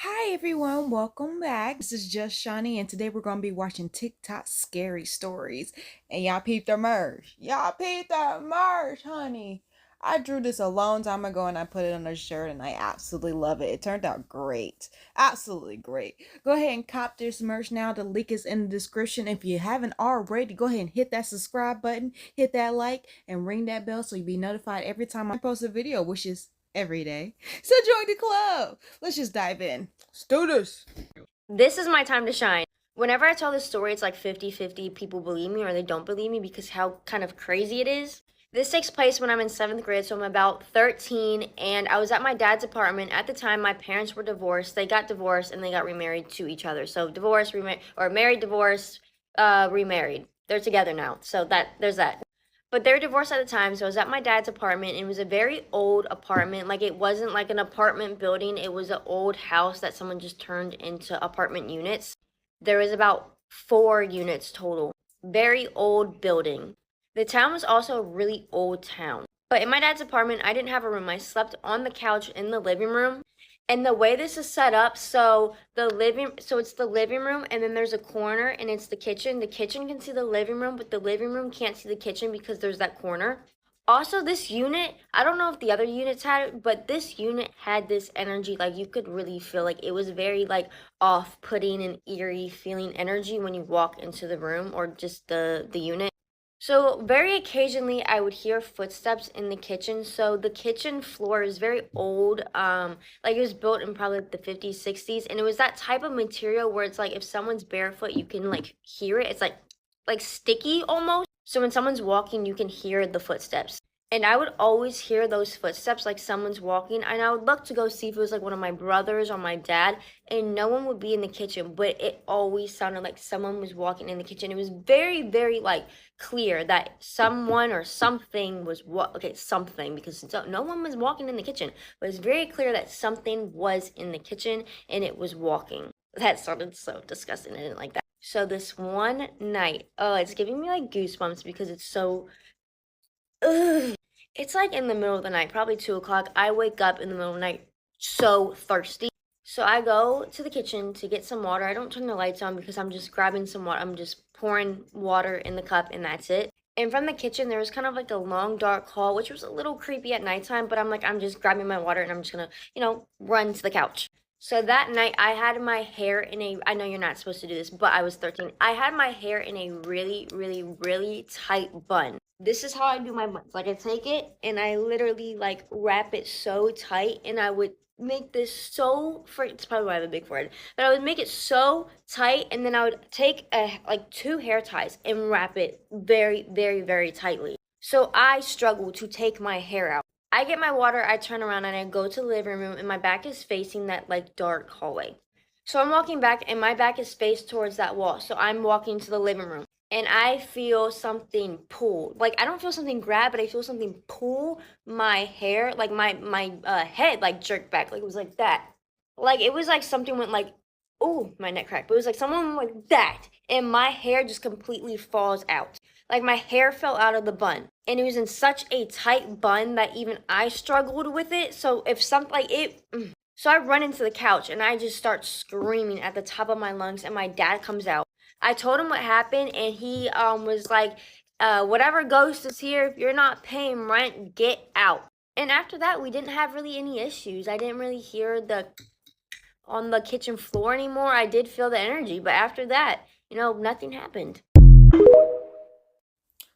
Hi everyone, welcome back. This is just Shawnee, and today we're gonna be watching TikTok scary stories. And y'all peeped the merch. Y'all peeped the merch, honey. I drew this a long time ago and I put it on a shirt and I absolutely love it. It turned out great. Absolutely great. Go ahead and cop this merch now. The link is in the description. If you haven't already, go ahead and hit that subscribe button, hit that like, and ring that bell so you'll be notified every time I post a video, which is every day. So join the club. Let's just dive in. Let's do this. This is my time to shine. Whenever I tell this story, it's like 50-50 people believe me or they don't believe me because how kind of crazy it is. This takes place when I'm in 7th grade, so I'm about 13, and I was at my dad's apartment. At the time, my parents were divorced. They got divorced, and they got remarried to each other. So divorced, or married, divorced, remarried. They're together now, so there's that. But they were divorced at the time, so I was at my dad's apartment, and it was a very old apartment. Like, it wasn't like an apartment building, it was an old house that someone just turned into apartment units. There was about 4 units total. Very old building. The town was also a really old town. But in my dad's apartment, I didn't have a room. I slept on the couch in the living room. And the way this is set up, so it's the living room, and then there's a corner, and it's the kitchen. The kitchen can see the living room, but the living room can't see the kitchen because there's that corner. Also, this unit, I don't know if the other units had it, but this unit had this energy, like you could really feel like it was very like off-putting and eerie feeling energy when you walk into the room or just the unit. So very occasionally I would hear footsteps in the kitchen. So the kitchen floor is very old. Like it was built in probably like the 50s, 60s, and it was that type of material where it's like if someone's barefoot, you can like hear it. It's like sticky almost. So when someone's walking, you can hear the footsteps. And I would always hear those footsteps like someone's walking, and I would look to go see if it was like one of my brothers or my dad, and no one would be in the kitchen, but it always sounded like someone was walking in the kitchen. It was very, very like clear that someone or something was okay, something, because no one was walking in the kitchen, but it's very clear that something was in the kitchen and it was walking. That sounded so disgusting. I didn't like that. So this one night, oh, it's giving me like goosebumps because it's so, ugh. It's like in the middle of the night, probably 2 o'clock. I wake up in the middle of the night so thirsty. So I go to the kitchen to get some water. I don't turn the lights on because I'm just grabbing some water. I'm just pouring water in the cup and that's it. And from the kitchen, there was kind of like a long, dark hall, which was a little creepy at nighttime, but I'm just grabbing my water and I'm just gonna, run to the couch. So that night, I had my hair in I know you're not supposed to do this, but I was 13. I had my hair in a really, really, really tight bun. This is how I do my buns. Like I take it and I literally like wrap it so tight, and I would make this so it's probably why I have a big forehead, but I would make it so tight, and then I would take like 2 hair ties and wrap it very, very, very tightly. So I struggle to take my hair out. I get my water, I turn around and I go to the living room, and my back is facing that like dark hallway. So I'm walking back and my back is faced towards that wall. So I'm walking to the living room and I feel something pull. Like I don't feel something grab, but I feel something pull my hair, like my head like jerked back. Like it was like that. Like it was like something went like, oh, my neck cracked. But it was like someone went like that, and my hair just completely falls out. Like my hair fell out of the bun, and it was in such a tight bun that even I struggled with it. So if something like it, so I run into the couch and I just start screaming at the top of my lungs, and my dad comes out. I told him what happened, and he was like, whatever ghost is here, if you're not paying rent, get out. And after that, we didn't have really any issues. I didn't really hear the on the kitchen floor anymore. I did feel the energy, but after that, nothing happened.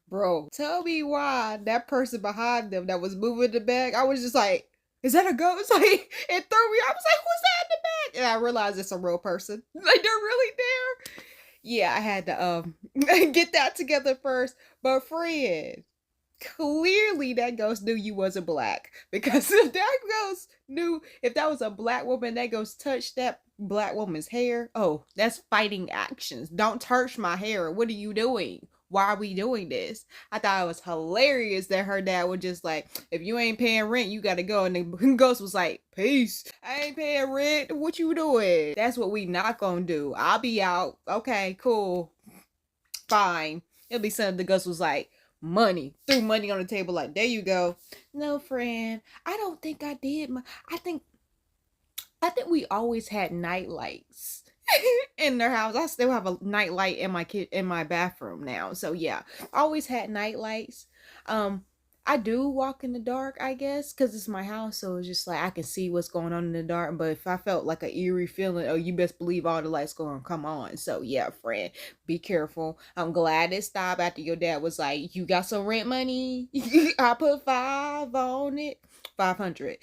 Bro, tell me why that person behind them that was moving the bag, I was just like, is that a ghost? Like, it threw me. I was like, who's that in the bag? And I realized it's a real person. Like, they're really there. Yeah, I had to get that together first. But friend, clearly that ghost knew you wasn't black, because if that ghost knew, if that was a black woman, that ghost touched that black woman's hair, oh, that's fighting actions. Don't touch my hair. What are you doing? Why are we doing this? I thought it was hilarious that her dad was just like, if you ain't paying rent, you gotta go. And the ghost was like, peace, I ain't paying rent, what you doing? That's what we not gonna do. I'll be out. Okay, cool, fine. It'll be something. The ghost was like, money, threw money on the table, like, there you go. No, friend, I don't think I did. I think I think we always had night lights in their house. I still have a night light in my bathroom now. So yeah, always had night lights. Um, I do walk in the dark, I guess, because it's my house, so it's just like I can see what's going on in the dark. But if I felt like an eerie feeling, oh, you best believe all the lights gonna come on. So yeah, friend, be careful. I'm glad it stopped after your dad was like, "You got some rent money? I put 5 on it." 500.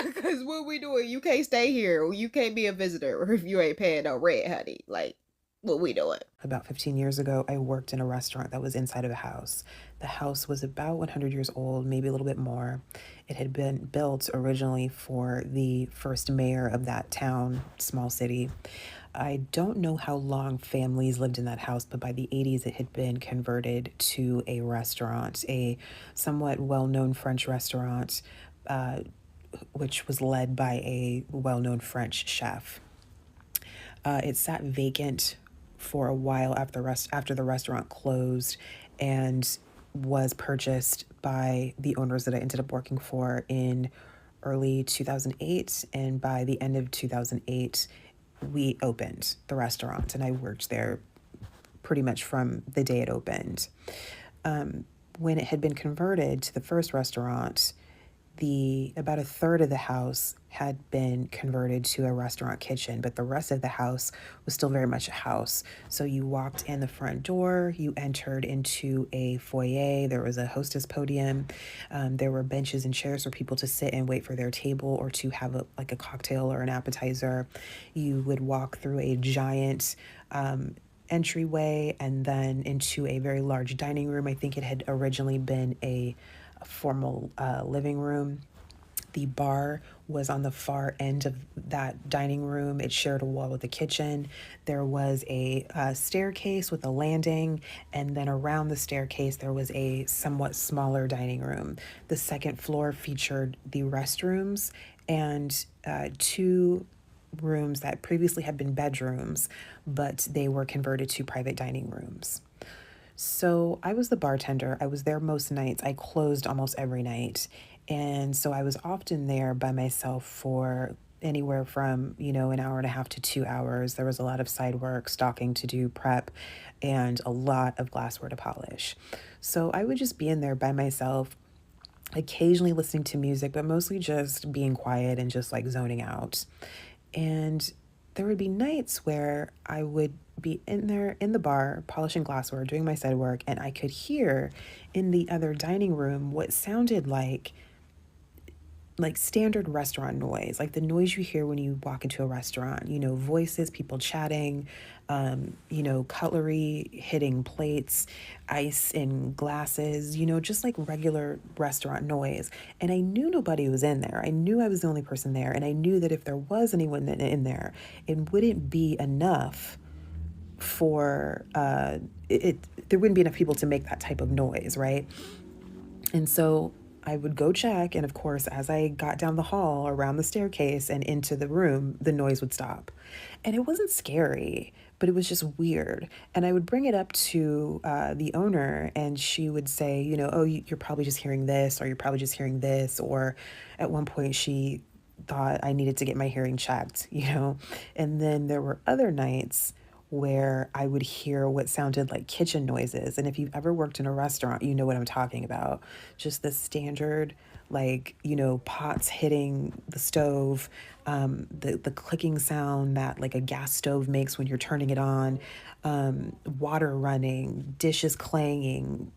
Because what we doing? You can't stay here. You can't be a visitor if you ain't paying no rent, honey. Like, what we doing? About 15 years ago, I worked in a restaurant that was inside of a house. The house was about 100 years old, maybe a little bit more. It had been built originally for the first mayor of that town, small city. I don't know how long families lived in that house, but by the 80s, it had been converted to a restaurant, a somewhat well known French restaurant, which was led by a well known French chef. It sat vacant for a while after the restaurant closed and was purchased by the owners that I ended up working for in early 2008. And by the end of 2008, we opened the restaurant, and I worked there pretty much from the day it opened. When it had been converted to the first restaurant, the about a third of the house had been converted to a restaurant kitchen, but the rest of the house was still very much a house. So you walked in the front door, you entered into a foyer. There was a hostess podium. There were benches and chairs for people to sit and wait for their table or to have like a cocktail or an appetizer. You would walk through a giant entryway and then into a very large dining room. I think it had originally been a formal living room. The bar was on the far end of that dining room. It shared a wall with the kitchen. There was a staircase with a landing, and then around the staircase, there was a somewhat smaller dining room. The second floor featured the restrooms and two rooms that previously had been bedrooms, but they were converted to private dining rooms. So I was the bartender. I was there most nights. I closed almost every night. And so I was often there by myself for anywhere from, an hour and a half to 2 hours. There was a lot of side work, stocking to do, prep, and a lot of glassware to polish. So I would just be in there by myself, occasionally listening to music, but mostly just being quiet and just like zoning out. And there would be nights where I would be in there in the bar, polishing glassware, doing my side work, and I could hear in the other dining room what sounded like standard restaurant noise, like the noise you hear when you walk into a restaurant, voices, people chatting, cutlery hitting plates, ice in glasses, just like regular restaurant noise. And I knew nobody was in there. I knew I was the only person there. And I knew that if there was anyone in there, it wouldn't be enough for there wouldn't be enough people to make that type of noise, right? And so I would go check, and of course, as I got down the hall, around the staircase, and into the room, the noise would stop. And it wasn't scary, but it was just weird. And I would bring it up to the owner, and she would say, oh, you're probably just hearing this, or you're probably just hearing this. Or at one point, she thought I needed to get my hearing checked, And then there were other nights where I would hear what sounded like kitchen noises. And if you've ever worked in a restaurant, you know what I'm talking about. Just the standard, pots hitting the stove, the clicking sound that like a gas stove makes when you're turning it on, water running, dishes clanging,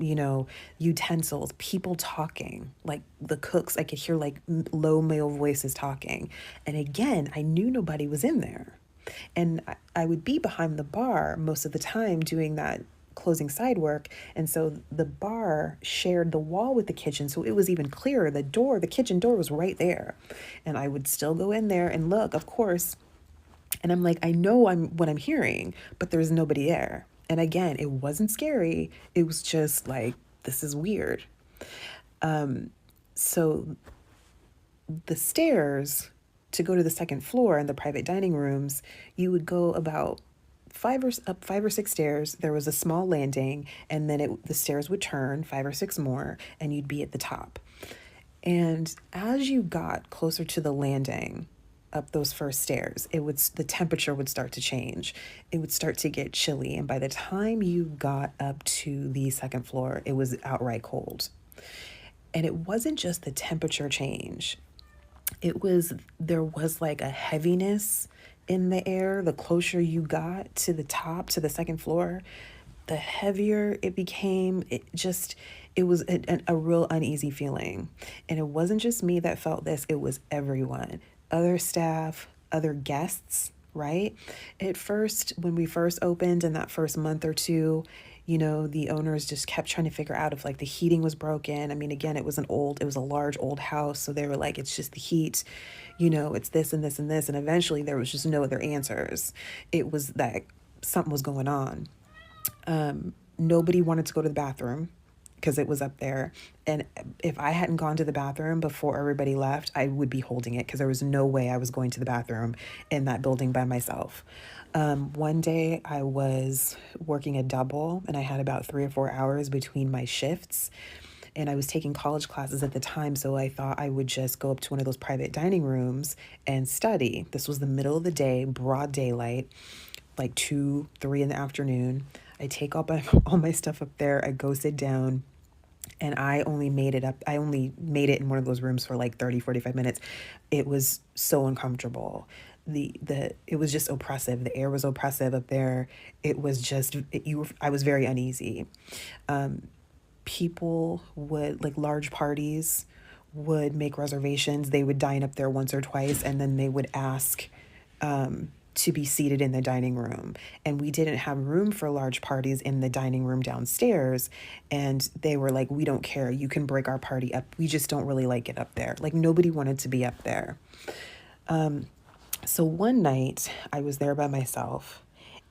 utensils, people talking, like the cooks. I could hear like low male voices talking. And again, I knew nobody was in there. And I would be behind the bar most of the time doing that closing side work. And so the bar shared the wall with the kitchen. So it was even clearer. The kitchen door was right there. And I would still go in there and look, of course. And I'm like, I know what I'm hearing, but there's nobody there. And again, it wasn't scary. It was just like, this is weird. So the stairs to go to the second floor in the private dining rooms, you would go about 5 or 6 stairs. There was a small landing, and then the stairs would turn 5 or 6 more, and you'd be at the top. And as you got closer to the landing, up those first stairs, the temperature would start to change. It would start to get chilly. And by the time you got up to the second floor, it was outright cold. And it wasn't just the temperature change. There was like a heaviness in the air. The closer you got to the top, to the second floor, the heavier it became. It was a real uneasy feeling. And it wasn't just me that felt this, it was everyone. Other staff, other guests, right? At first, when we first opened in that first month or two, the owners just kept trying to figure out if like the heating was broken. I mean, again, it was a large old house. So they were like, it's just the heat, it's this and this and this. And eventually there was just no other answers. It was that something was going on. Nobody wanted to go to the bathroom because it was up there. And if I hadn't gone to the bathroom before everybody left, I would be holding it because there was no way I was going to the bathroom in that building by myself. One day I was working a double and I had about 3 or 4 hours between my shifts. And I was taking college classes at the time, so I thought I would just go up to one of those private dining rooms and study. This was the middle of the day, broad daylight, like 2, 3 in the afternoon. I take all my stuff up there. I go sit down. And I only made it in one of those rooms for like 30, 45 minutes. It was so uncomfortable. It was just oppressive. The air was oppressive up there. It was just, I was very uneasy. People would, like large parties would make reservations. They would dine up there once or twice, and then they would ask, to be seated in the dining room. And we didn't have room for large parties in the dining room downstairs. And they were like, we don't care. You can break our party up. We just don't really like it up there. Like nobody wanted to be up there. So one night I was there by myself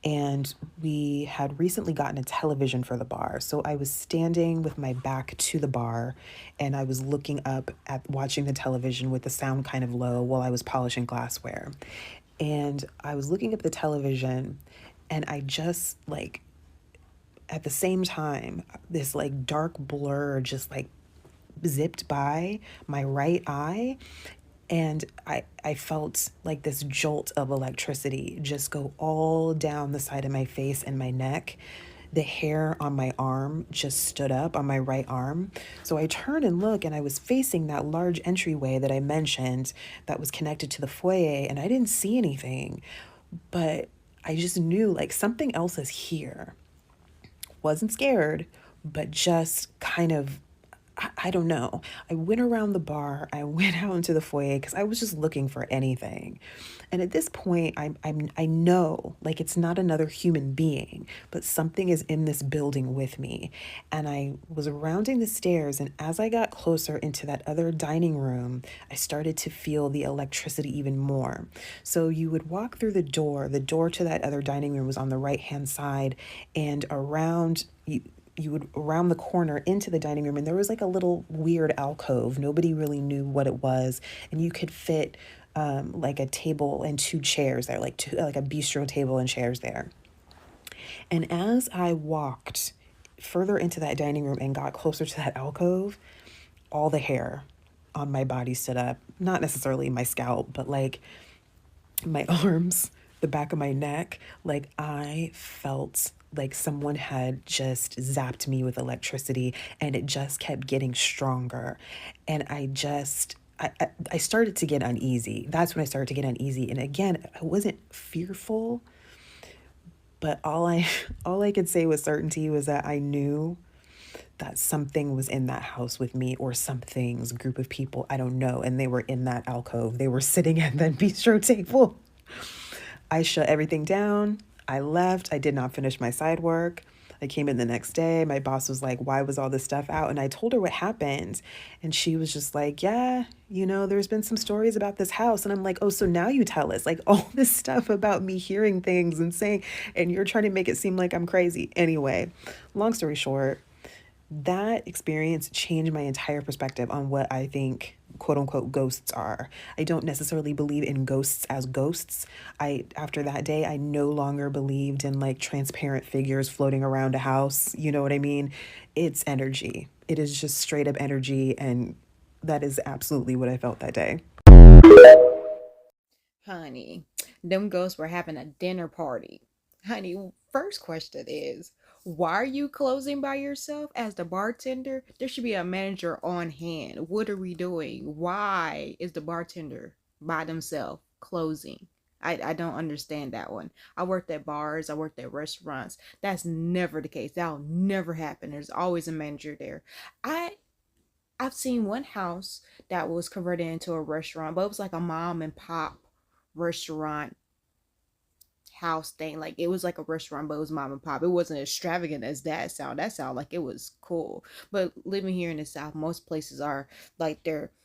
and we had recently gotten a television for the bar. So I was standing with my back to the bar and I was looking up at watching the television with the sound kind of low while I was polishing glassware. And I was looking at the television and I just like, at the same time, this like dark blur just like zipped by my right eye. And I felt like this jolt of electricity just go all down the side of my face and my neck. The hair on my arm just stood up on my right arm. So I turned and looked and I was facing that large entryway that I mentioned that was connected to the foyer, and I didn't see anything, but I just knew like something else is here. Wasn't scared, but just kind of, I don't know. I went around the bar. I went out into the foyer because I was just looking for anything. And at this point, I know like it's not another human being, but something is in this building with me. And I was rounding the stairs, and as I got closer into that other dining room, I started to feel the electricity even more. So you would walk through the door. The door to that other dining room was on the right-hand side, and you would round the corner into the dining room, and there was like a little weird alcove. Nobody really knew what it was. And you could fit like a table and 2 chairs there, like a bistro table and chairs there. And as I walked further into that dining room and got closer to that alcove, all the hair on my body stood up. Not necessarily my scalp, but like my arms, the back of my neck. Like I felt like someone had just zapped me with electricity, and it just kept getting stronger. And I started to get uneasy. That's when I started to get uneasy. And again, I wasn't fearful, but all I could say with certainty was that I knew that something was in that house with me, or some things, a group of people, I don't know. And they were in that alcove. They were sitting at that bistro table. I shut everything down. I left. I did not finish my side work. I came in the next day. My boss was like, why was all this stuff out? And I told her what happened. And she was just like, yeah, there's been some stories about this house. And I'm like, oh, so now you tell us like all this stuff about me hearing things and saying, and you're trying to make it seem like I'm crazy. Anyway, long story short, that experience changed my entire perspective on what I think quote unquote ghosts are. I don't necessarily believe in ghosts as ghosts. After that day, I no longer believed in like transparent figures floating around a house. You know what I mean? It's energy. It is just straight up energy. And that is absolutely what I felt that day. Honey, them ghosts were having a dinner party. Honey, first question is, why are you closing by yourself as the bartender? There should be a manager on hand. What are we doing? Why is the bartender by themselves closing? I don't understand that one. I worked at bars, I worked at restaurants. That's never the case. That'll never happen. There's always a manager there. I I've seen one house that was converted into a restaurant, but it was like a mom and pop restaurant house thing. Like it was like a restaurant, but it was mom and pop. It wasn't extravagant as that sound. That sound like it was cool. But living here in the South, most places are like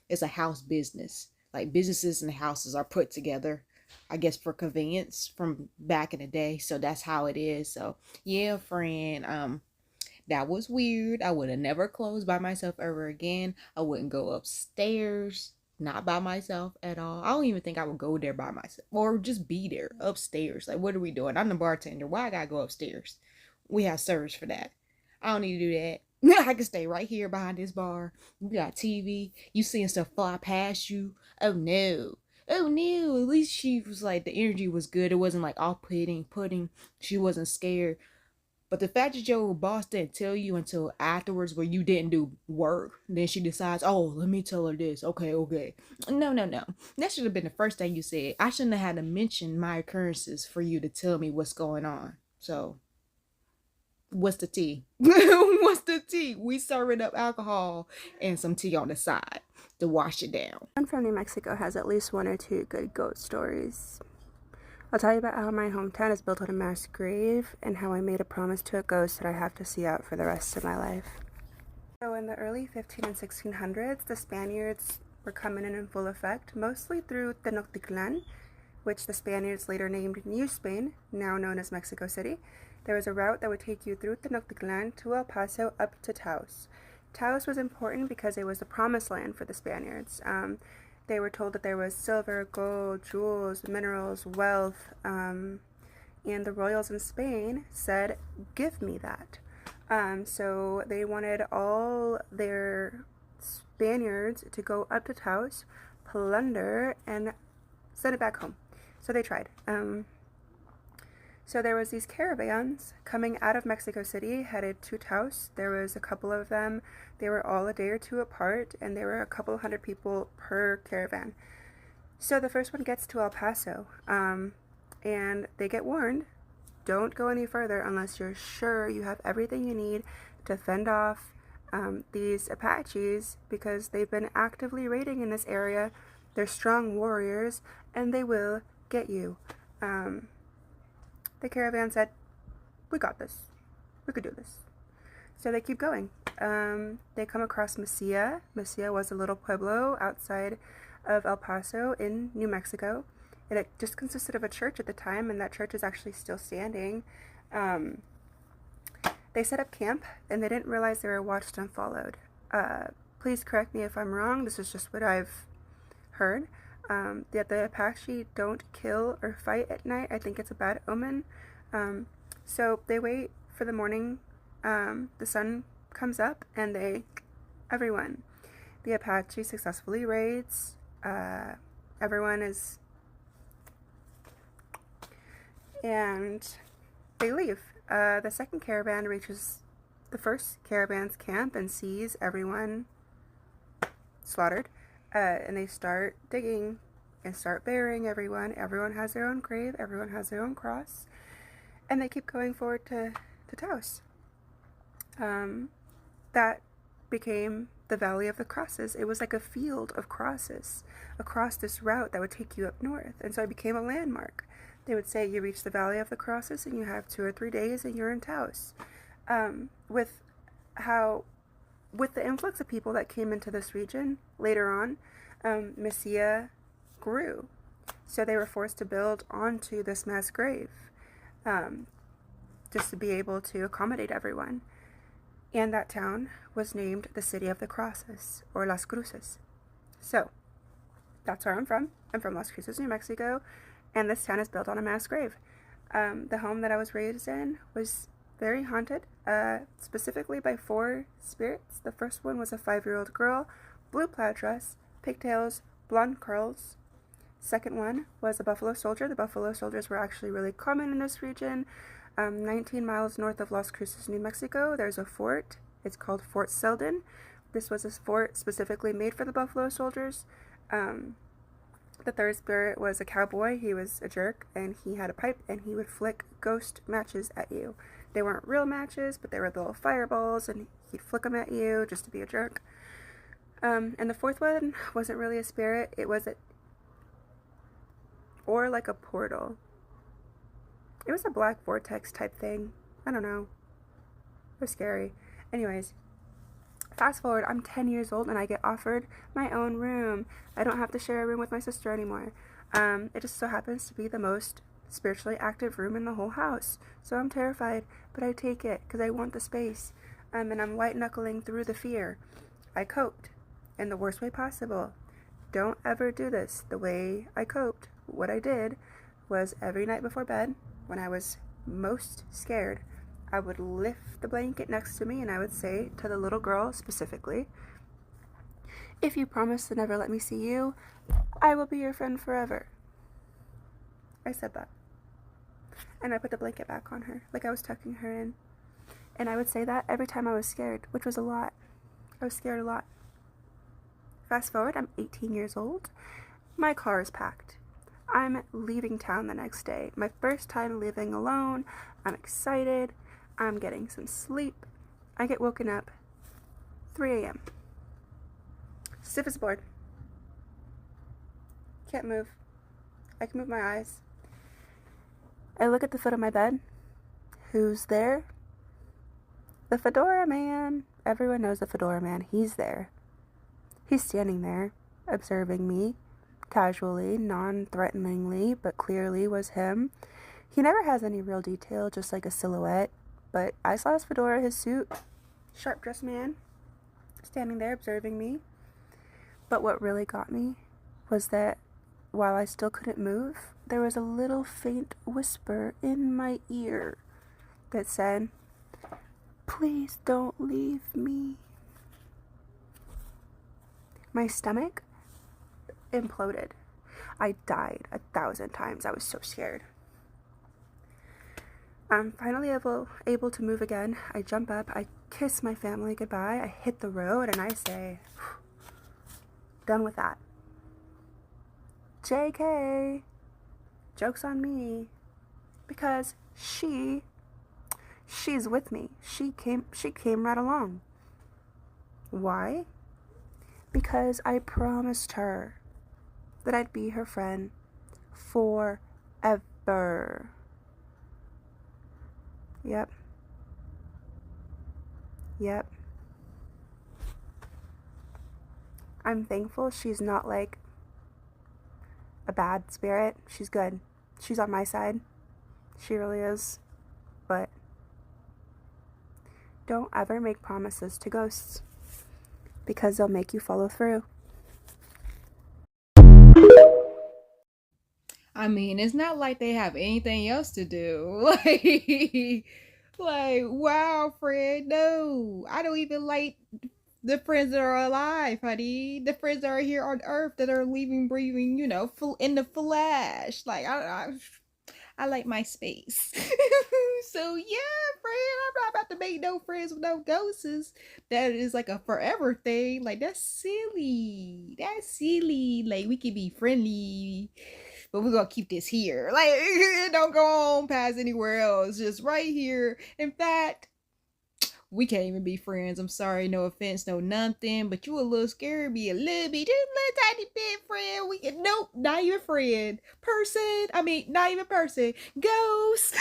it's a house business. Like businesses and houses are put together, I guess for convenience from back in the day. So that's how it is. So yeah, friend. That was weird. I would have never closed by myself ever again. I wouldn't go upstairs, not by myself at all. I don't even think I would go there by myself or just be there upstairs. Like, what are we doing? I'm the bartender. Why I gotta go upstairs? We have service for that. I don't need to do that. I can stay right here behind this bar. You got TV. You seeing stuff fly past you. Oh no. Oh no. At least she was like, the energy was good. It wasn't like all pudding. She wasn't scared. But the fact that your boss didn't tell you until afterwards where you didn't do work, then she decides, oh, let me tell her this. Okay. No. That should have been the first thing you said. I shouldn't have had to mention my occurrences for you to tell me what's going on. So, what's the tea? What's the tea? We serving up alcohol and some tea on the side to wash it down. Everyone from New Mexico has at least one or two good ghost stories. I'll tell you about how my hometown is built on a mass grave and how I made a promise to a ghost that I have to see out for the rest of my life. So in the early 15 and 1600s, the Spaniards were coming in full effect, mostly through Tenochtitlan, which the Spaniards later named New Spain, now known as Mexico City. There was a route that would take you through Tenochtitlan to El Paso up to Taos. Taos was important because it was the promised land for the Spaniards. They were told that there was silver, gold, jewels, minerals, wealth, and the royals in Spain said, give me that. So they wanted all their Spaniards to go up to Taos, plunder, and send it back home. So they tried. So there was these caravans coming out of Mexico City headed to Taos. There was a couple of them. They were all a day or two apart, and there were a couple hundred people per caravan. So the first one gets to El Paso, and they get warned, don't go any further unless you're sure you have everything you need to fend off these Apaches, because they've been actively raiding in this area. They're strong warriors, and they will get you. The caravan said, we got this. We could do this. So they keep going. They come across Mesilla. Mesilla was a little pueblo outside of El Paso in New Mexico. It just consisted of a church at the time, and that church is actually still standing. They set up camp, and they didn't realize they were watched and followed. Please correct me if I'm wrong. This is just what I've heard. That the Apache don't kill or fight at night. I think it's a bad omen. So they wait for the morning. The sun comes up, and everyone. The Apache successfully raids. Everyone is, and they leave. The second caravan reaches the first caravan's camp and sees everyone slaughtered. And they start digging and start burying everyone. Everyone has their own grave. Everyone has their own cross. And they keep going forward to Taos. That became the Valley of the Crosses. It was like a field of crosses across this route that would take you up north. And so it became a landmark. They would say you reach the Valley of the Crosses and you have 2 or 3 days and you're in Taos. With the influx of people that came into this region later on, Mesilla grew. So they were forced to build onto this mass grave just to be able to accommodate everyone. And that town was named the City of the Crosses, or Las Cruces. So that's where I'm from. I'm from Las Cruces, New Mexico, and this town is built on a mass grave. The home that I was raised in was very haunted, specifically by 4 spirits. The first one was a 5-year-old girl, blue plaid dress, pigtails, blonde curls. Second one was a buffalo soldier. The buffalo soldiers were actually really common in this region. 19 miles north of Las Cruces, New Mexico, there's a fort. It's called Fort Selden. This was a fort specifically made for the buffalo soldiers. The third spirit was a cowboy. He was a jerk, and he had a pipe, and he would flick ghost matches at you. They weren't real matches, but they were little fireballs, and he'd flick them at you just to be a jerk. And the fourth one wasn't really a spirit. It was like a portal. It was a black vortex type thing. I don't know. It was scary. Anyways, fast forward, I'm 10 years old and I get offered my own room. I don't have to share a room with my sister anymore. It just so happens to be the most spiritually active room in the whole house. So I'm terrified, but I take it because I want the space. And I'm white knuckling through the fear. I coped in the worst way possible. Don't ever do this the way I coped. What I did was every night before bed, when I was most scared, I would lift the blanket next to me and I would say to the little girl specifically, if you promise to never let me see you, I will be your friend forever. I said that. And I put the blanket back on her, like I was tucking her in. And I would say that every time I was scared, which was a lot. I was scared a lot. Fast forward, I'm 18 years old. My car is packed. I'm leaving town the next day. My first time living alone. I'm excited. I'm getting some sleep. I get woken up 3 a.m. Stiff as a board. Can't move. I can move my eyes. I look at the foot of my bed. Who's there? The Fedora Man. Everyone knows the Fedora Man. He's there. He's standing there, observing me. Casually, non-threateningly, but clearly was him. He never has any real detail, just like a silhouette. But I saw his fedora, his suit, sharp-dressed man, standing there observing me. But what really got me was that while I still couldn't move, there was a little faint whisper in my ear that said, "Please don't leave me." My stomach imploded. I died 1,000 times. I was so scared. I'm finally able to move again. I jump up. I kiss my family goodbye. I hit the road and I say, done with that. JK. Joke's on me. Because she's with me. She came right along. Why? Because I promised her that I'd be her friend forever. Yep. I'm thankful she's not like a bad spirit. She's good. She's on my side. She really is. But don't ever make promises to ghosts, because they'll make you follow through. I mean, it's not like they have anything else to do. Like, wow, Fred, no. I don't even like the friends that are alive, honey. The friends that are here on Earth that are leaving, breathing, in the flesh. Like, I like my space. So yeah, Fred, I'm not about to make no friends with no ghosts. That is like a forever thing. Like, that's silly. Like, we can be friendly, but we're gonna keep this here. Like, don't go on past anywhere else. Just right here. In fact, we can't even be friends. I'm sorry, no offense, no nothing, but you a little scary me a little bit, just a little tiny bit, friend. We can, nope, not even friend. Not even person. Ghost.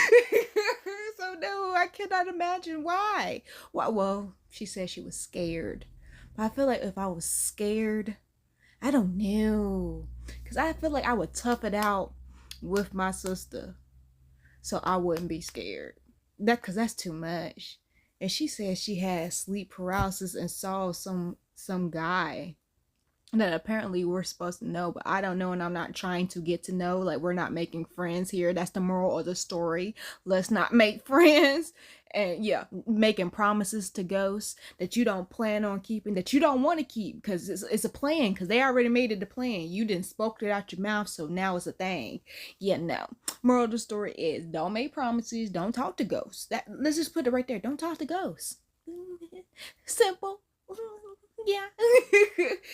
So no, I cannot imagine why. Well, she said she was scared. But I feel like if I was scared, I don't know. Because I feel like I would tough it out with my sister, so I wouldn't be scared. Because that's too much. And she said she had sleep paralysis and saw some guy that apparently we're supposed to know, but I don't know, and I'm not trying to get to know. Like, we're not making friends here. That's the moral of the story. Let's not make friends. And yeah, making promises to ghosts that you don't plan on keeping, that you don't want to keep, because it's a plan, because they already made it a plan. You didn't spoke it out your mouth, so now it's a thing. Yeah, no. Moral of the story is, don't make promises, don't talk to ghosts. Let's just put it right there. Don't talk to ghosts. Simple. Yeah.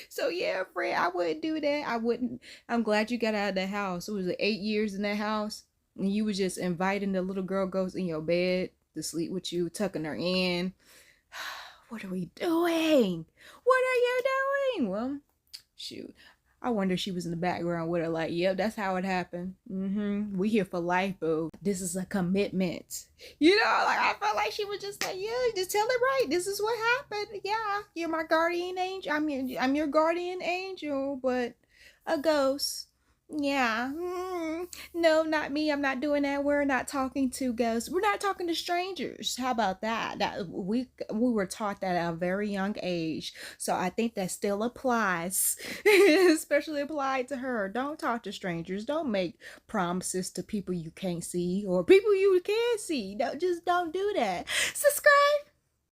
So yeah, Fred, I wouldn't do that. I wouldn't. I'm glad you got out of the house. It was 8 years in that house, and you was just inviting the little girl ghost in your bed to sleep with you, tucking her in. What are we doing? What are you doing? Well, shoot. I wonder if she was in the background with her, like, yep, that's how it happened. We here for life, boo. This is a commitment. You know, like, I felt like she was just like, yeah, just tell it right. This is what happened. Yeah, you're my guardian angel. I'm your guardian angel, but a ghost. Yeah. No, not me. I'm not doing that. We're not talking to ghosts. We're not talking to strangers. How about that? That we were taught that at a very young age. So I think that still applies. Especially applied to her. Don't talk to strangers. Don't make promises to people you can't see or people you can see. Just don't do that. Subscribe.